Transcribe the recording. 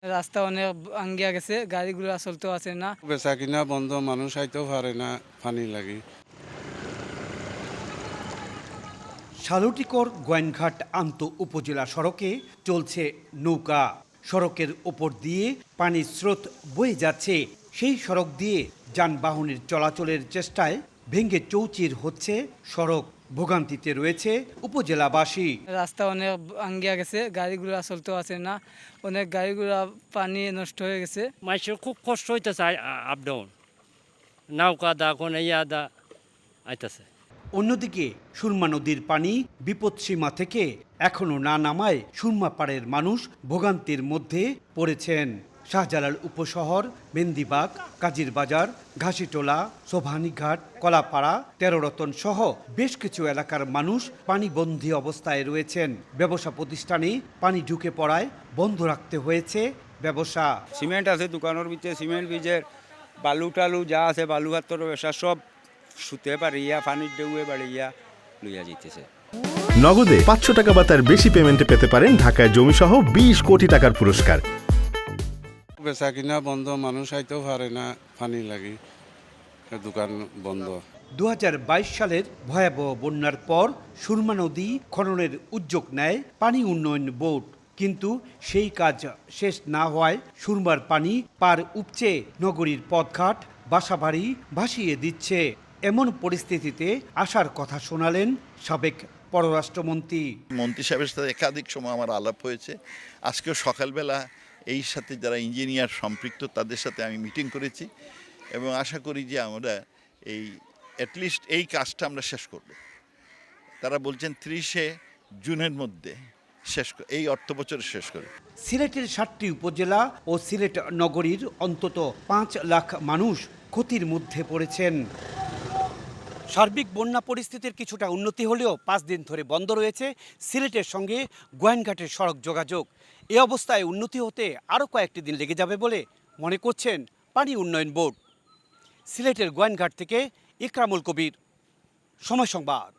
রাস্তা অনেক ভাঙ্গিয়া গেছে, গাড়িগুলো চলতেও আছে না। বেচা কিনা বন্ধ, মানুষ আইতেও পারে না পানি লাগি। শালটিকর গোয়াইনঘাট আন্ত উপজেলা সড়কে চলছে নৌকা। সড়কের ওপর দিয়ে পানির স্রোত বয়ে যাচ্ছে। সেই সড়ক দিয়ে যানবাহনের চলাচলের চেষ্টায় ভেঙে চৌচির হচ্ছে সড়ক। ভোগান্তিতে রয়েছে উপজেলাবাসী। রাস্তা অনেক ভাঙ্গিয়া গেছে, গাড়িগুলো চলতেও আছে না। অনেক গাড়িগুলো পানি নষ্ট হয়ে গেছে। মানুষের খুব কষ্ট হইতেছে আপ ডাউন, নৌকা দা কোন ইয়া দা আইতেছে। অন্যদিকে সুরমা নদীর পানি বিপদসীমা থেকে এখনো না নামায় সুরমা পাড়ের মানুষ ভোগান্তির মধ্যে পড়েছেন। শাহজালাল উপশহর, মেন্দিবাগ, কাজিরবাজার, ঘাসিটোলা, সোভানীঘাট, কলাপাড়া, তেরোরতন সহ বেশ কিছু এলাকার মানুষ পানিবন্দী অবস্থায় রয়েছেন। ব্যবসা প্রতিষ্ঠানে পানি ঢুকে পড়ায় বন্ধ রাখতে হয়েছে ব্যবসা। সিমেন্ট আছে দোকানের ভিতরে, সিমেন্ট বীজের বালু টালু যা আছে বালু হাতর ব্যবসা সব শুতে পারিয়া পানির ঢেউয়ে বাড়িয়া লইয়া যাইতেছে। নগদে 500 টাকা বা তার বেশি পেমেন্টে পেতে পারেন ঢাকায় জমিসহ 20 কোটি টাকার পুরস্কার। বেচা কিনা বন্ধ, মানুষ আইতেও পারে না পানি লাগি, দোকান বন্ধ। 2022 সালের ভয়াবহ বন্যার পর সুরমা নদী খননের উদ্যোগ নেয় পানি উন্নয়ন বোর্ড, কিন্তু সেই কাজ শেষ না হওয়ায় সুরমার পানি পার উপচে নগরীর পথঘাট, বাসাবাড়ি ভাসিয়ে দিচ্ছে। এমন পরিস্থিতিতে আসার কথা শোনালেন সাবেক পররাষ্ট্রমন্ত্রী। মন্ত্রী সাহেবের সাথে একাধিক সময় আমার আলাপ হয়েছে। আজকেও সকালবেলা এই সাথে যারা ইঞ্জিনিয়ার সম্পৃক্ত তাদের সাথে আমি মিটিং করেছি এবং আশা করি যে আমরা এই অ্যাটলিস্ট এই কাজটা আমরা শেষ করব। তারা বলছেন 30শে জুনের মধ্যে এই অর্থ বছরে শেষ করে। সিলেটের 7টি উপজেলা ও সিলেট নগরীর অন্তত 5 লাখ মানুষ ক্ষতির মধ্যে পড়েছেন। সার্বিক বন্যা পরিস্থিতির কিছুটা উন্নতি হলেও 5 দিন ধরে বন্ধ রয়েছে সিলেটের সঙ্গে গোয়াইনঘাটের সড়ক যোগাযোগ। এ অবস্থায় উন্নতি হতে আরও কয়েকটি দিন লেগে যাবে বলে মনে করছেন পানি উন্নয়ন বোর্ড। সিলেটের গোয়াইনঘাট থেকে ইকরামুল কবির, সময় সংবাদ।